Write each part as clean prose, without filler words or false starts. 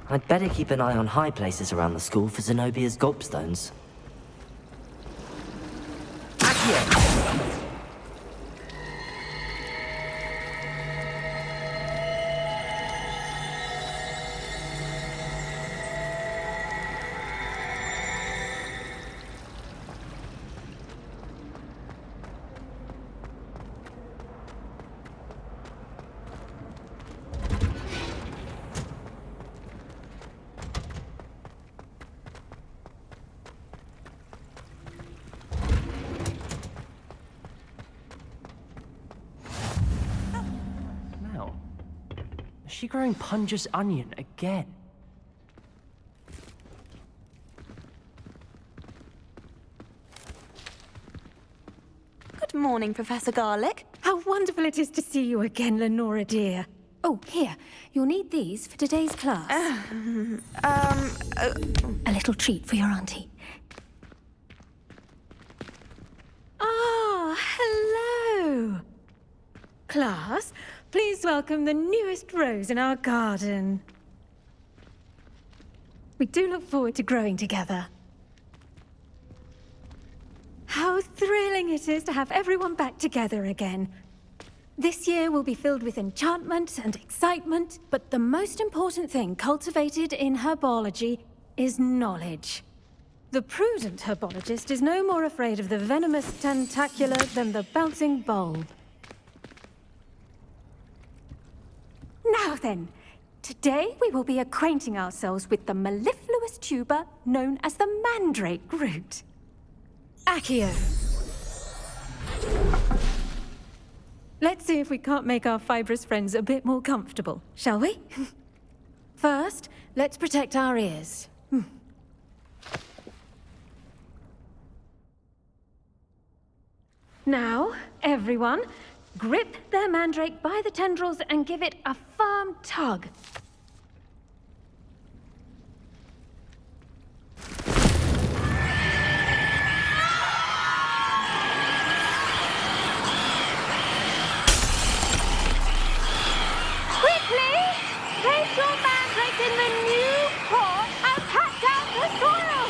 I'd better keep an eye on high places around the school for Zenobia's gobstones. Accio! Is she growing Punja's onion again? Good morning, Professor Garlick. How wonderful it is to see you again, Lenora dear. Oh, here. You'll need these for today's class. A little treat for your auntie. Ah, hello. Class, please welcome the newest rose in our garden. We do look forward to growing together. How thrilling it is to have everyone back together again. This year will be filled with enchantment and excitement, but the most important thing cultivated in herbology is knowledge. The prudent herbologist is no more afraid of the venomous tentacula than the bouncing bulb. Now then, today we will be acquainting ourselves with the mellifluous tuber known as the mandrake root. Accio. Let's see if we can't make our fibrous friends a bit more comfortable, shall we? First, let's protect our ears. Now, everyone, grip their mandrake by the tendrils and give it a firm tug. Quickly! Place your mandrake in the new pot and pat down the soil!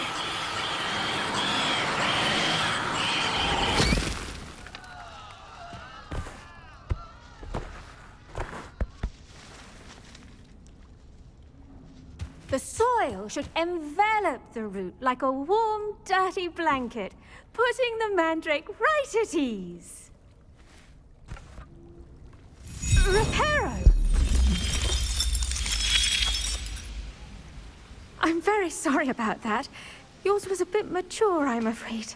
The soil should envelop the root like a warm, dirty blanket, putting the mandrake right at ease. Reparo! I'm very sorry about that. Yours was a bit mature, I'm afraid.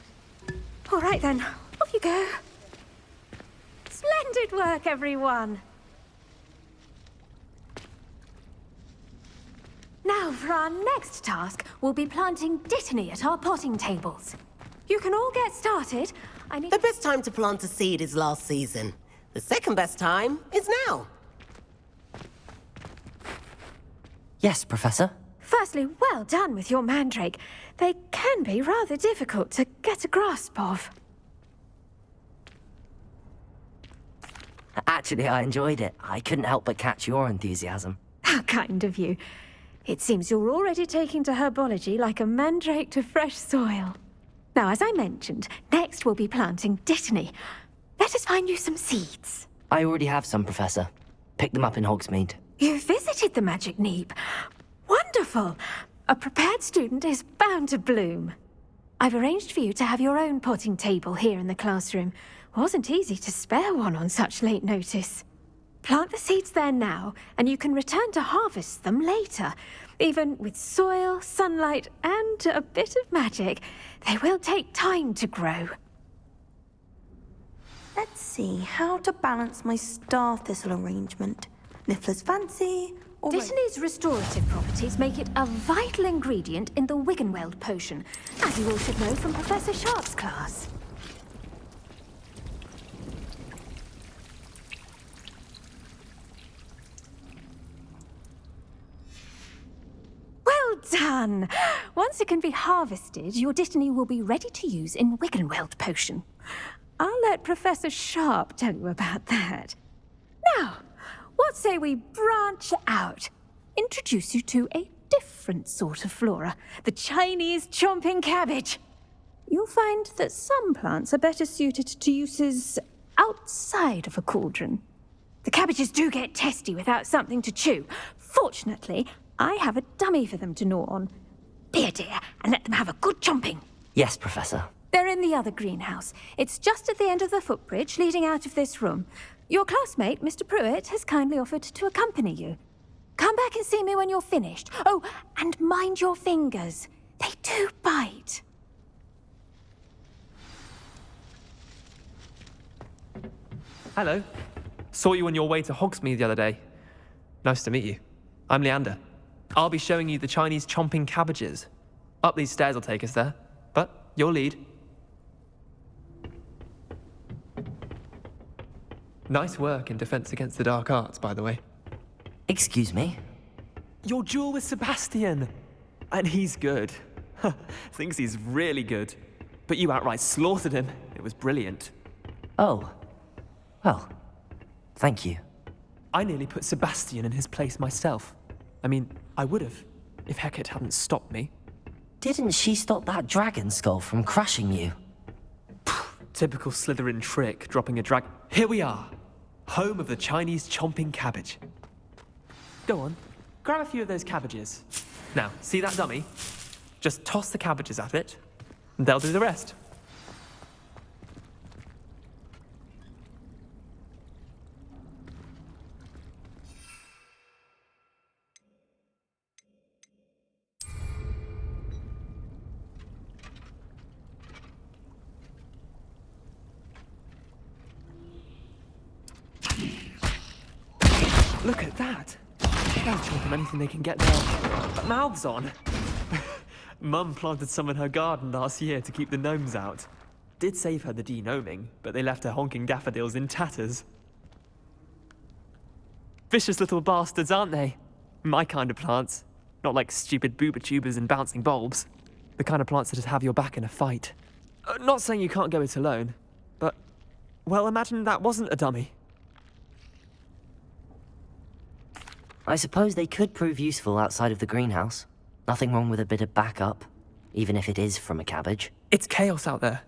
All right then, off you go. Splendid work, everyone! Now, for our next task, we'll be planting dittany at our potting tables. You can all get started. The best time to plant a seed is last season. The second best time is now. Yes, Professor? Firstly, well done with your mandrake. They can be rather difficult to get a grasp of. Actually, I enjoyed it. I couldn't help but catch your enthusiasm. How kind of you. It seems you're already taking to herbology like a mandrake to fresh soil. Now, as I mentioned, next we'll be planting dittany. Let us find you some seeds. I already have some, Professor. Picked them up in Hogsmeade. You visited the Magic Neep. Wonderful! A prepared student is bound to bloom. I've arranged for you to have your own potting table here in the classroom. Wasn't easy to spare one on such late notice. Plant the seeds there now, and you can return to harvest them later. Even with soil, sunlight, and a bit of magic, they will take time to grow. Let's see how to balance my star thistle arrangement. Niffler's fancy, or... Dittany's restorative properties make it a vital ingredient in the Wiggenweld potion, as you all should know from Professor Sharp's class. Well done! Once it can be harvested, your dittany will be ready to use in Wiggenweld potion. I'll let Professor Sharp tell you about that. Now, what say we branch out? Introduce you to a different sort of flora, the Chinese chomping cabbage. You'll find that some plants are better suited to uses outside of a cauldron. The cabbages do get testy without something to chew. Fortunately, I have a dummy for them to gnaw on. Be a dear and let them have a good chomping. Yes, Professor. They're in the other greenhouse. It's just at the end of the footbridge leading out of this room. Your classmate, Mr. Pruitt, has kindly offered to accompany you. Come back and see me when you're finished. Oh, and mind your fingers. They do bite. Hello. Saw you on your way to Hogsmeade the other day. Nice to meet you. I'm Leander. I'll be showing you the Chinese chomping cabbages. Up these stairs will take us there, but you'll lead. Nice work in Defense Against the Dark Arts, by the way. Excuse me? Your duel with Sebastian! And he's good. Thinks he's really good. But you outright slaughtered him. It was brilliant. Oh. Well, thank you. I nearly put Sebastian in his place myself. I mean, I would have, if Hecate hadn't stopped me. Didn't she stop that dragon skull from crushing you? Typical Slytherin trick, dropping a drag. Here we are, home of the Chinese chomping cabbage. Go on, grab a few of those cabbages. Now, see that dummy? Just toss the cabbages at it, and they'll do the rest. Look at that! They'll chomp on anything they can get their mouths on. Mum planted some in her garden last year to keep the gnomes out. Did save her the de-gnoming, but they left her honking daffodils in tatters. Vicious little bastards, aren't they? My kind of plants. Not like stupid booba tubers and bouncing bulbs. The kind of plants that just have your back in a fight. Not saying you can't go it alone, but, well, imagine that wasn't a dummy. I suppose they could prove useful outside of the greenhouse. Nothing wrong with a bit of backup, even if it is from a cabbage. It's chaos out there.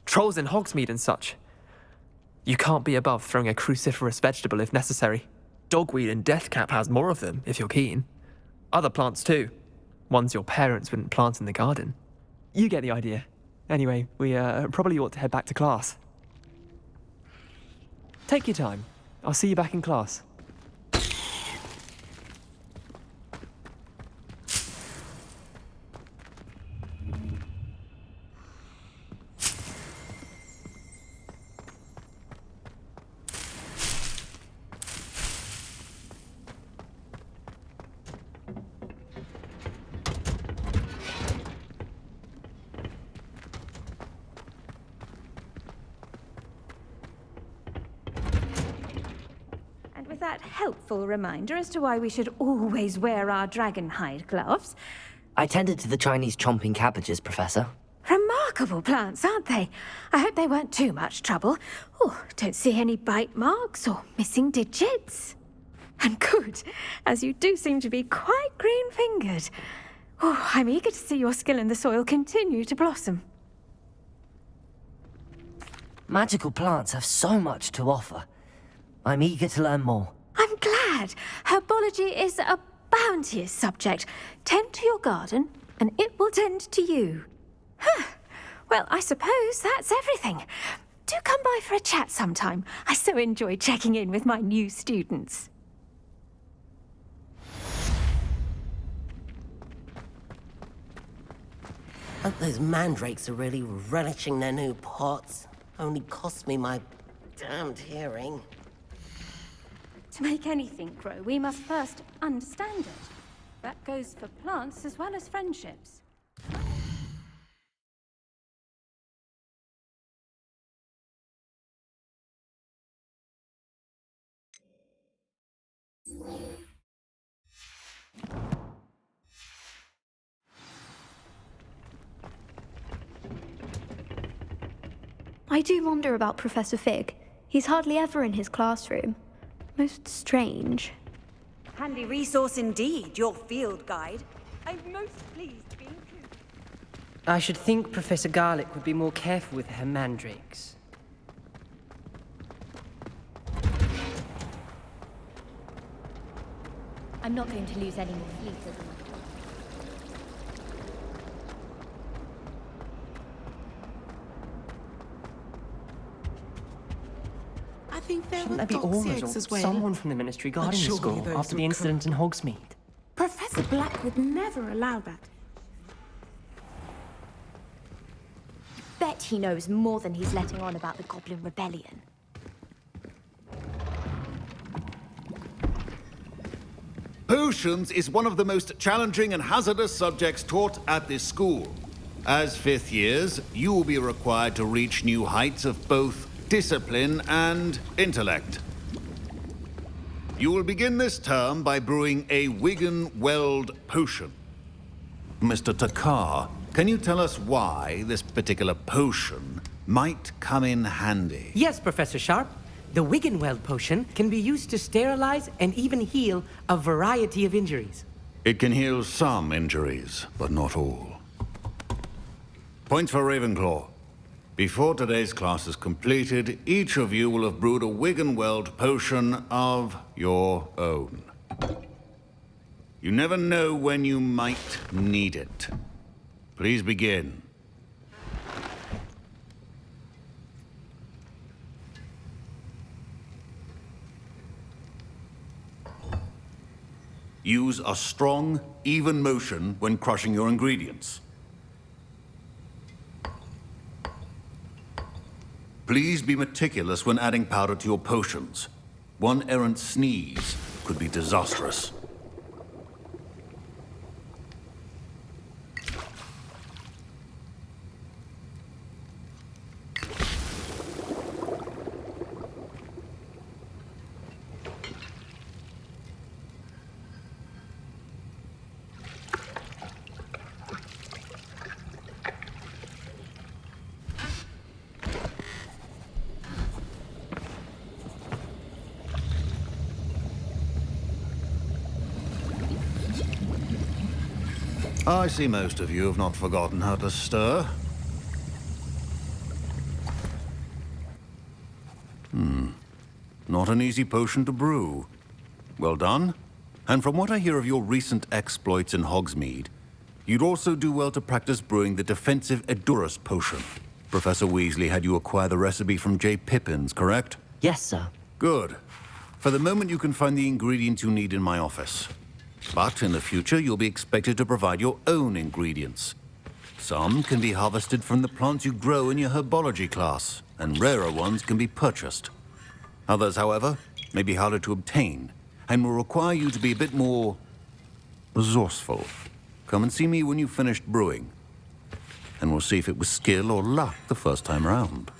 Trolls in Hogsmeade and such. You can't be above throwing a cruciferous vegetable if necessary. Dogweed and deathcap has more of them, if you're keen. Other plants too. Ones your parents wouldn't plant in the garden. You get the idea. Anyway, we probably ought to head back to class. Take your time. I'll see you back in class. That helpful reminder as to why we should always wear our dragon hide gloves. I tended to the Chinese chomping cabbages, Professor. Remarkable plants, aren't they? I hope they weren't too much trouble. Oh, don't see any bite marks or missing digits. And good, as you do seem to be quite green-fingered. Oh, I'm eager to see your skill in the soil continue to blossom. Magical plants have so much to offer. I'm eager to learn more. I'm glad. Herbology is a bounteous subject. Tend to your garden, and it will tend to you. Well, I suppose that's everything. Do come by for a chat sometime. I so enjoy checking in with my new students. Hope those mandrakes are really relishing their new pots. Only cost me my damned hearing. To make anything grow, we must first understand it. That goes for plants as well as friendships. I do wonder about Professor Fig. He's hardly ever in his classroom. Most strange. Handy resource indeed, your field guide. I'm most pleased to be included. I should think Professor Garlick would be more careful with her mandrakes. I'm not going to lose any more sleep over my I think there Shouldn't were there be doxy auras eggs or as well. someone from the Ministry guarding the surely school those after the would incident in Hogsmeade? Professor Black would never allow that. Bet he knows more than he's letting on about the Goblin Rebellion. Potions is one of the most challenging and hazardous subjects taught at this school. As fifth years, you will be required to reach new heights of both discipline and intellect. You will begin this term by brewing a Wigan Weld potion. Mr. Takar, can you tell us why this particular potion might come in handy? Yes, Professor Sharp. The Wiggenweld potion can be used to sterilize and even heal a variety of injuries. It can heal some injuries, but not all. Points for Ravenclaw. Before today's class is completed, each of you will have brewed a Wiggenweld potion of your own. You never know when you might need it. Please begin. Use a strong, even motion when crushing your ingredients. Please be meticulous when adding powder to your potions. One errant sneeze could be disastrous. I see most of you have not forgotten how to stir. Not an easy potion to brew. Well done. And from what I hear of your recent exploits in Hogsmeade, you'd also do well to practice brewing the defensive Edurus potion. Professor Weasley had you acquire the recipe from J. Pippins, correct? Yes, sir. Good. For the moment, you can find the ingredients you need in my office. But in the future, you'll be expected to provide your own ingredients. Some can be harvested from the plants you grow in your herbology class, and rarer ones can be purchased. Others, however, may be harder to obtain, and will require you to be a bit more resourceful. Come and see me when you've finished brewing, and we'll see if it was skill or luck the first time around.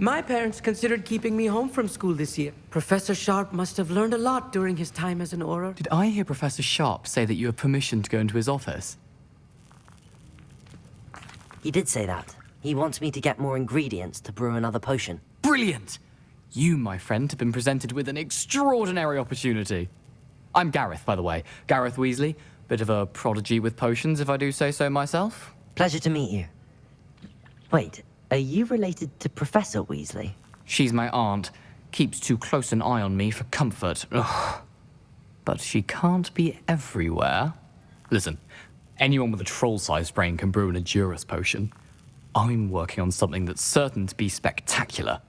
My parents considered keeping me home from school this year. Professor Sharp must have learned a lot during his time as an Auror. Did I hear Professor Sharp say that you have permission to go into his office? He did say that. He wants me to get more ingredients to brew another potion. Brilliant! You, my friend, have been presented with an extraordinary opportunity. I'm Gareth, by the way. Gareth Weasley. Bit of a prodigy with potions, if I do say so myself. Pleasure to meet you. Wait, are you related to Professor Weasley? She's my aunt. Keeps too close an eye on me for comfort. Ugh. But she can't be everywhere. Listen, anyone with a troll-sized brain can brew an Edurus potion. I'm working on something that's certain to be spectacular.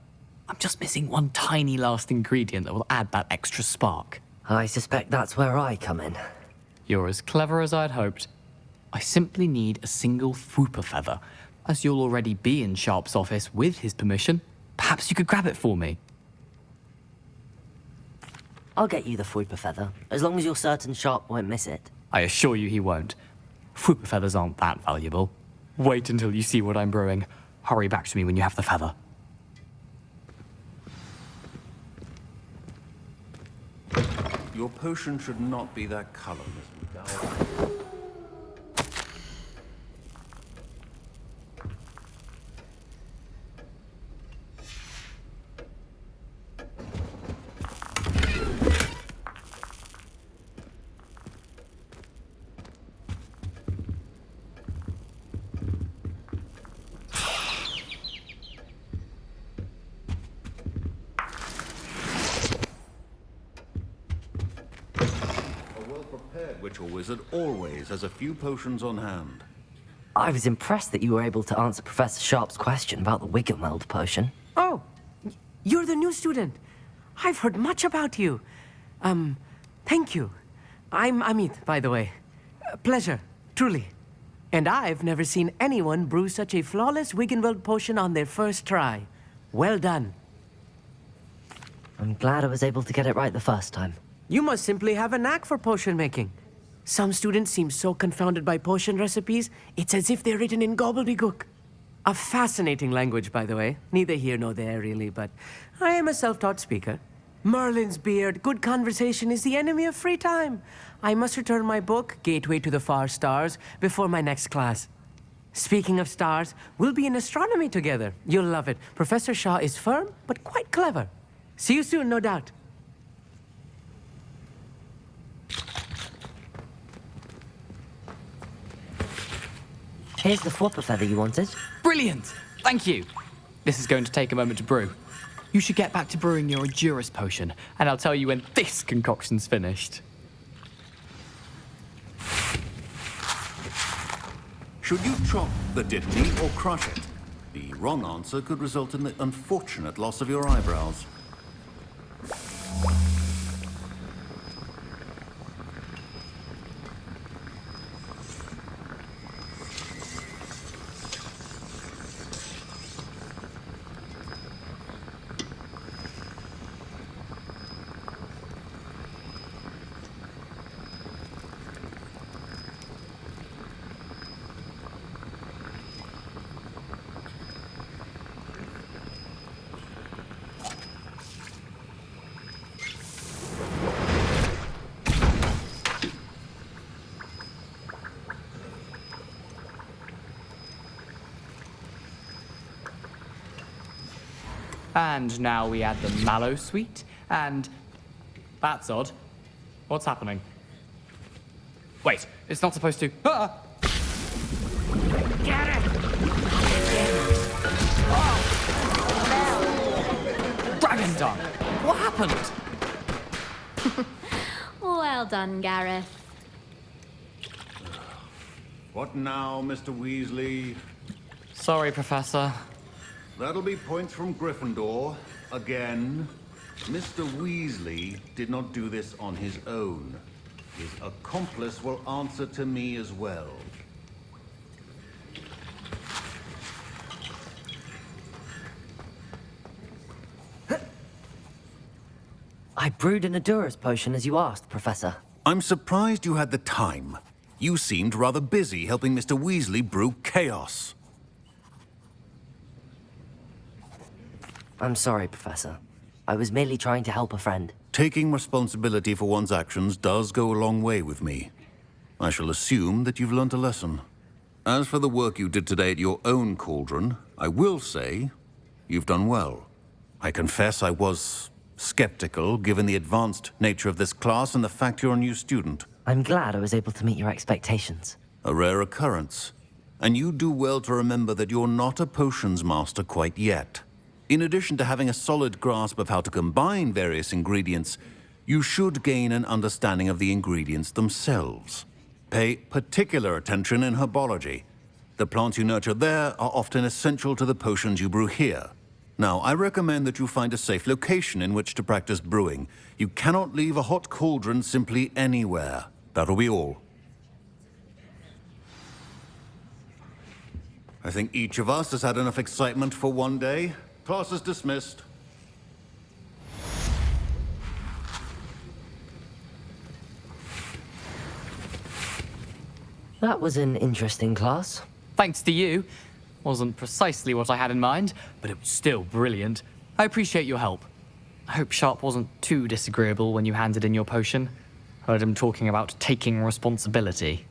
I'm just missing one tiny last ingredient that will add that extra spark. I suspect that's where I come in. You're as clever as I'd hoped. I simply need a single Fwooper feather. As you'll already be in Sharp's office with his permission, perhaps you could grab it for me. I'll get you the Fwooper feather, as long as you're certain Sharp won't miss it. I assure you he won't. Fwooper feathers aren't that valuable. Wait until you see what I'm brewing. Hurry back to me when you have the feather. Your potion should not be that color, Miss McDowell. wizard always has a few potions on hand. I was impressed that you were able to answer Professor Sharp's question about the Wiggenweld potion. Oh, you're the new student. I've heard much about you. Thank you. I'm Amit, by the way. Pleasure, truly. And I've never seen anyone brew such a flawless Wiggenweld potion on their first try. Well done. I'm glad I was able to get it right the first time. You must simply have a knack for potion making. Some students seem so confounded by potion recipes, it's as if they're written in gobbledygook. A fascinating language, by the way. Neither here nor there, really, but I am a self-taught speaker. Merlin's beard, good conversation is the enemy of free time. I must return my book, Gateway to the Far Stars, before my next class. Speaking of stars, we'll be in astronomy together. You'll love it. Professor Shaw is firm, but quite clever. See you soon, no doubt. Here's the flopper feather you wanted. Brilliant! Thank you. This is going to take a moment to brew. You should get back to brewing your Endurus potion, and I'll tell you when this concoction's finished. Should you chop the dittany or crush it? The wrong answer could result in the unfortunate loss of your eyebrows. And now we add the mallow sweet, and... That's odd. What's happening? Wait, it's not supposed to... Ah! Get it! Dragon Dung! What happened? Well done, Gareth. What now, Mr. Weasley? Sorry, Professor. That'll be points from Gryffindor. Again. Mr. Weasley did not do this on his own. His accomplice will answer to me as well. I brewed an Endurus potion as you asked, Professor. I'm surprised you had the time. You seemed rather busy helping Mr. Weasley brew chaos. I'm sorry, Professor. I was merely trying to help a friend. Taking responsibility for one's actions does go a long way with me. I shall assume that you've learnt a lesson. As for the work you did today at your own cauldron, I will say you've done well. I confess I was skeptical, given the advanced nature of this class and the fact you're a new student. I'm glad I was able to meet your expectations. A rare occurrence. And you do well to remember that you're not a potions master quite yet. In addition to having a solid grasp of how to combine various ingredients, you should gain an understanding of the ingredients themselves. Pay particular attention in herbology. The plants you nurture there are often essential to the potions you brew here. Now, I recommend that you find a safe location in which to practice brewing. You cannot leave a hot cauldron simply anywhere. That'll be all. I think each of us has had enough excitement for one day. Class is dismissed. That was an interesting class. Thanks to you. Wasn't precisely what I had in mind, but it was still brilliant. I appreciate your help. I hope Sharp wasn't too disagreeable when you handed in your potion. Heard him talking about taking responsibility.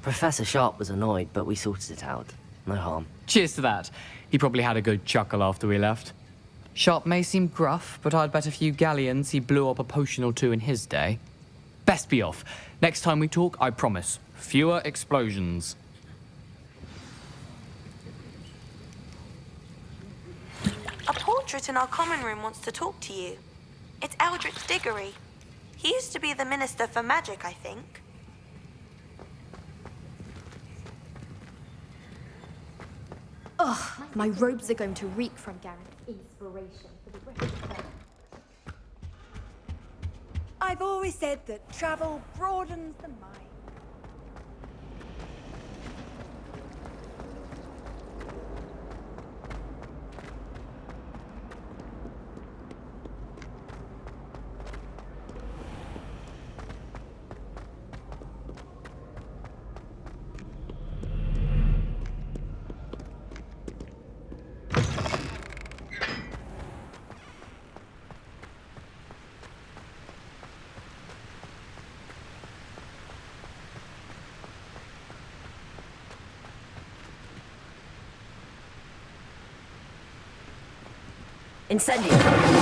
Professor Sharp was annoyed, but we sorted it out. No harm. Cheers to that. He probably had a good chuckle after we left. Sharp may seem gruff, but I'd bet a few galleons he blew up a potion or two in his day. Best be off. Next time we talk, I promise. Fewer explosions. A portrait in our common room wants to talk to you. It's Eldritch Diggory. He used to be the Minister for Magic, I think. Ugh, my robes are going to reek from Garen. Inspiration for the rest of them. I've always said that travel broadens the mind. Incendio!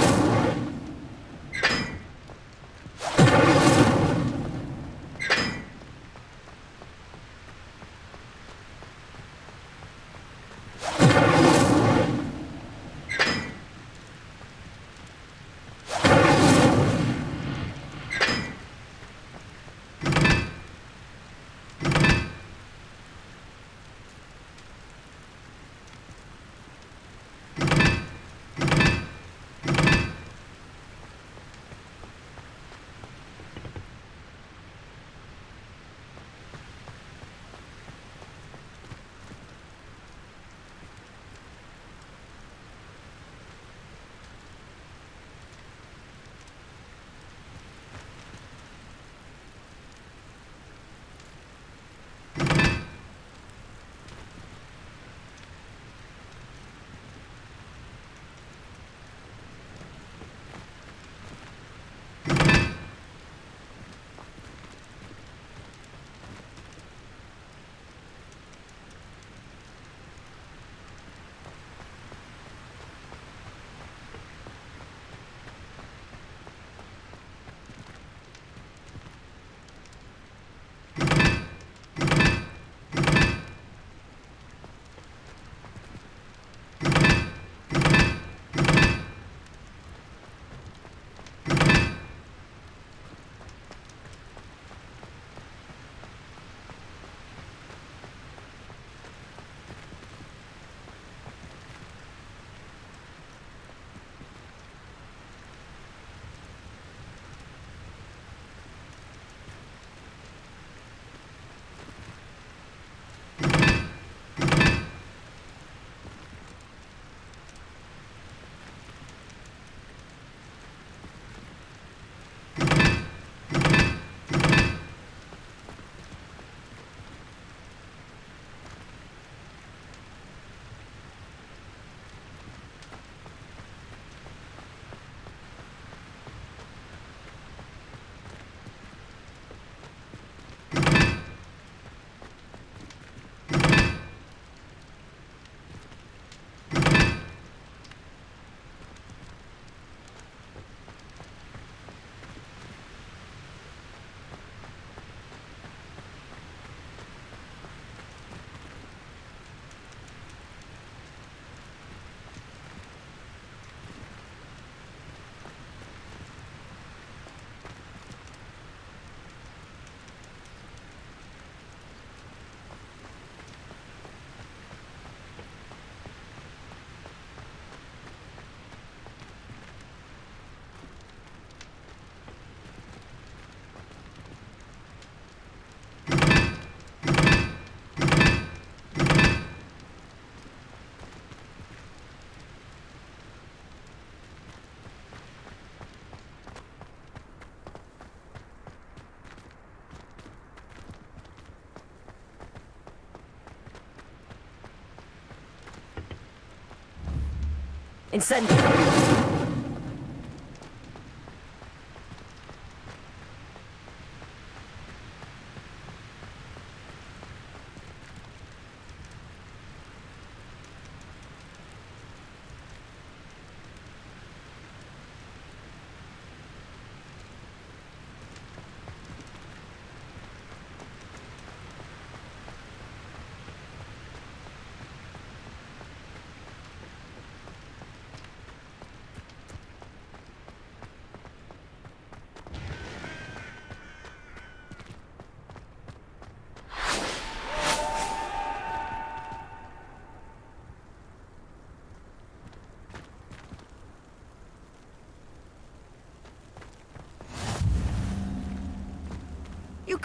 Incendio!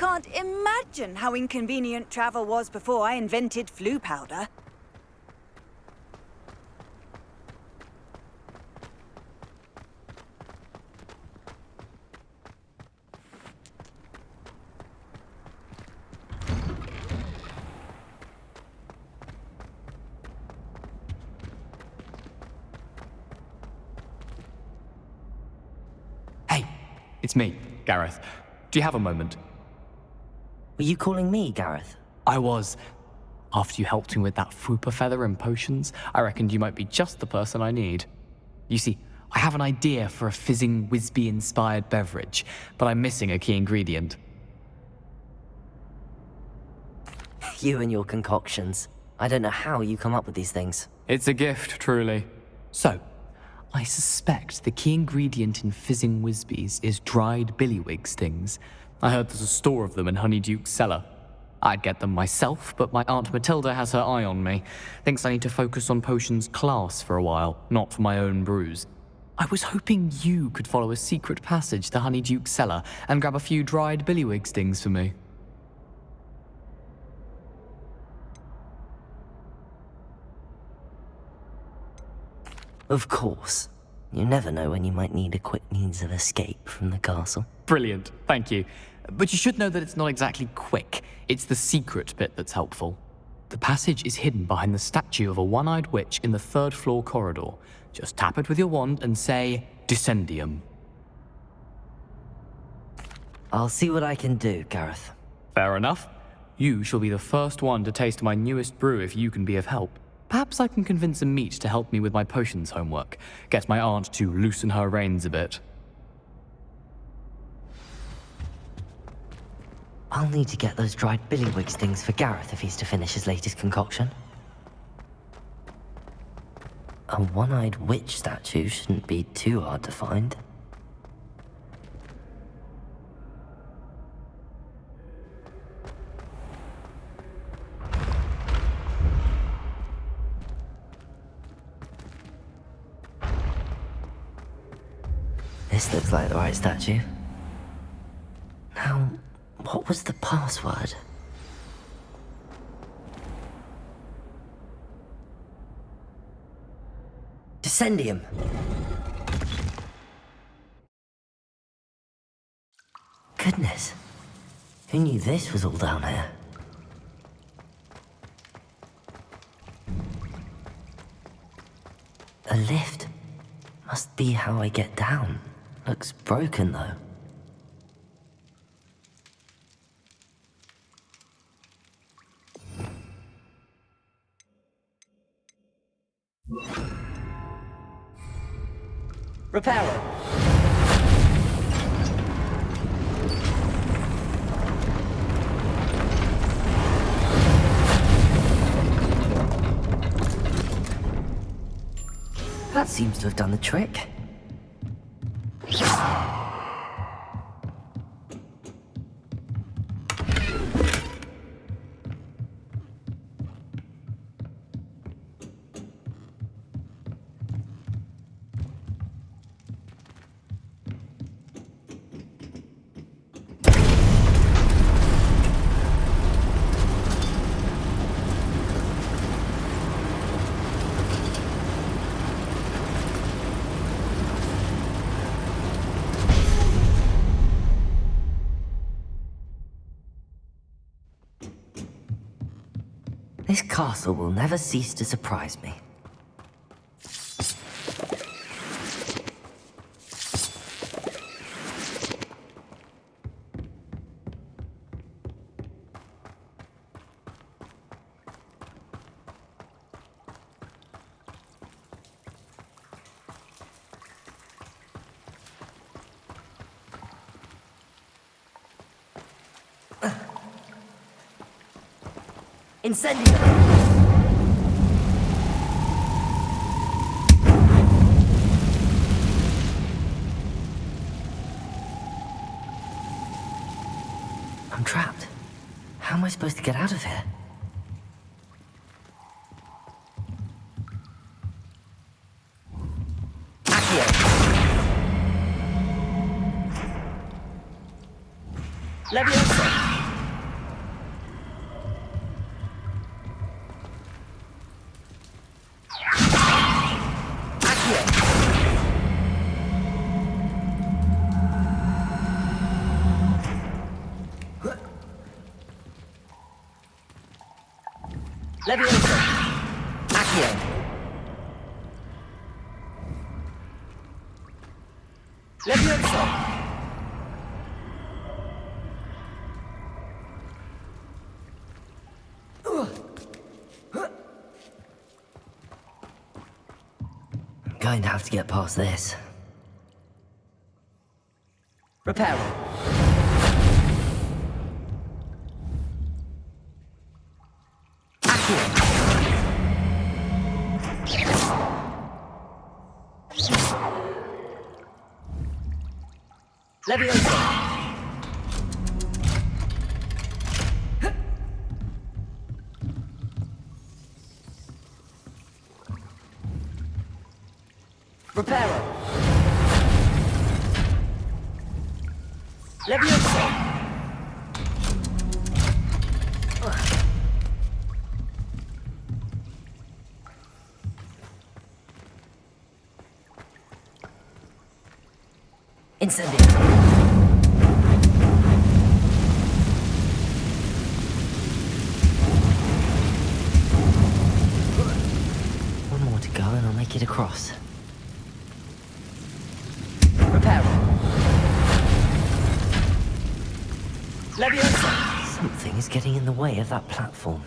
can't imagine how inconvenient travel was before I invented flu powder. Hey, it's me, Gareth. Do you have a moment? Were you calling me, Gareth? I was. After you helped me with that Fupa feather and potions, I reckoned you might be just the person I need. You see, I have an idea for a fizzing Whizbee-inspired beverage, but I'm missing a key ingredient. You and your concoctions. I don't know how you come up with these things. It's a gift, truly. So, I suspect the key ingredient in fizzing Whizbees is dried billywig stings. I heard there's a store of them in Honeyduke's cellar. I'd get them myself, but my Aunt Matilda has her eye on me. Thinks I need to focus on potions class for a while, not for my own brews. I was hoping you could follow a secret passage to Honeyduke's cellar and grab a few dried billywig stings for me. Of course. You never know when you might need a quick means of escape from the castle. Brilliant, thank you. But you should know that it's not exactly quick. It's the secret bit that's helpful. The passage is hidden behind the statue of a one-eyed witch in the third-floor corridor. Just tap it with your wand and say, Descendium. I'll see what I can do, Gareth. Fair enough. You shall be the first one to taste my newest brew if you can be of help. Perhaps I can convince a meat to help me with my potions homework. Get my aunt to loosen her reins a bit. I'll need to get those dried billywig stings for Gareth if he's to finish his latest concoction. A one-eyed witch statue shouldn't be too hard to find. This looks like the right statue. Now, what was the password? Descendium. Goodness. Who knew this was all down here? A lift. Must be how I get down. Looks broken, though. Repair it. That seems to have done the trick. This castle will never cease to surprise me. Incendio! I'm trapped. How am I supposed to get out of here? Accio! Leviosa! Leviosa! Accio! Leviosa! I'm going to have to get past this. Reparo! Leviosa! Reparo! Leviosa! Incendio! One more to go and I'll make it across. Reparo! Leviosa! Something is getting in the way of that platform.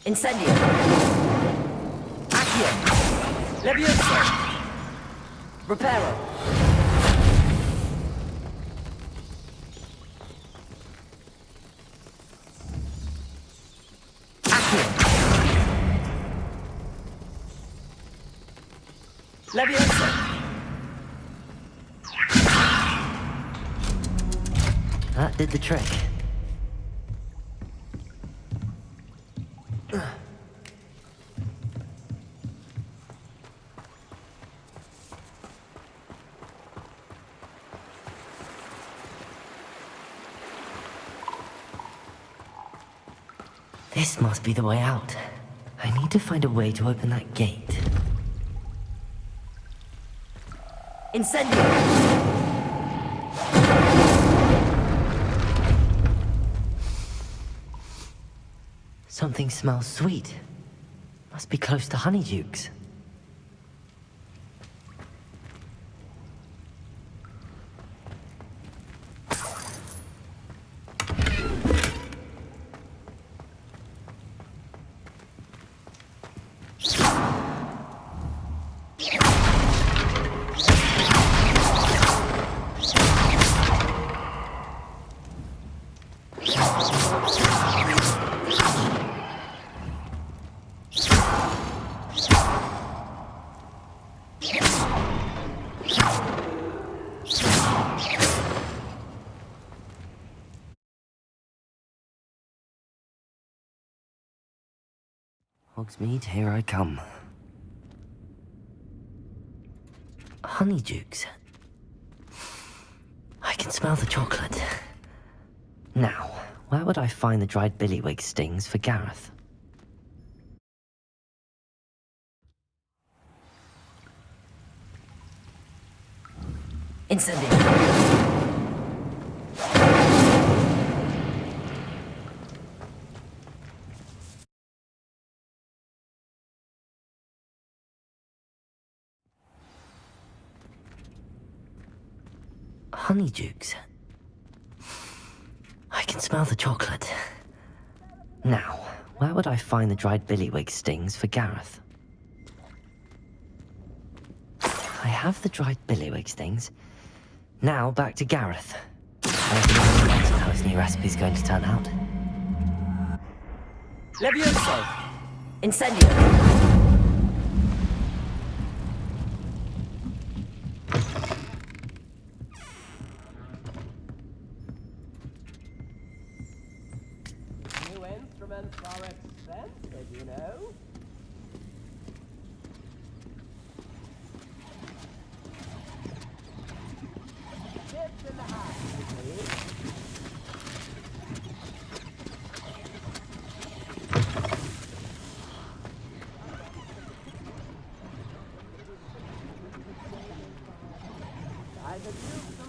Incendio! Accio! Leviosa! Reparo! Accio! Leviosa! That did the trick. This must be the way out. I need to find a way to open that gate. Incendio! Something smells sweet. Must be close to Honeydukes. Hogsmeade, here I come. Honeydukes. I can smell the chocolate. Now, where would I find the dried billywig stings for Gareth? Incendio! Honeydukes. I can smell the chocolate. Now, where would I find the dried billywig stings for Gareth? I have the dried billywig stings. Now back to Gareth. I don't know how his new recipe's going to turn out. Levioso! Incendio! New instruments are expensive, you know. Tips in the hat, please. Either you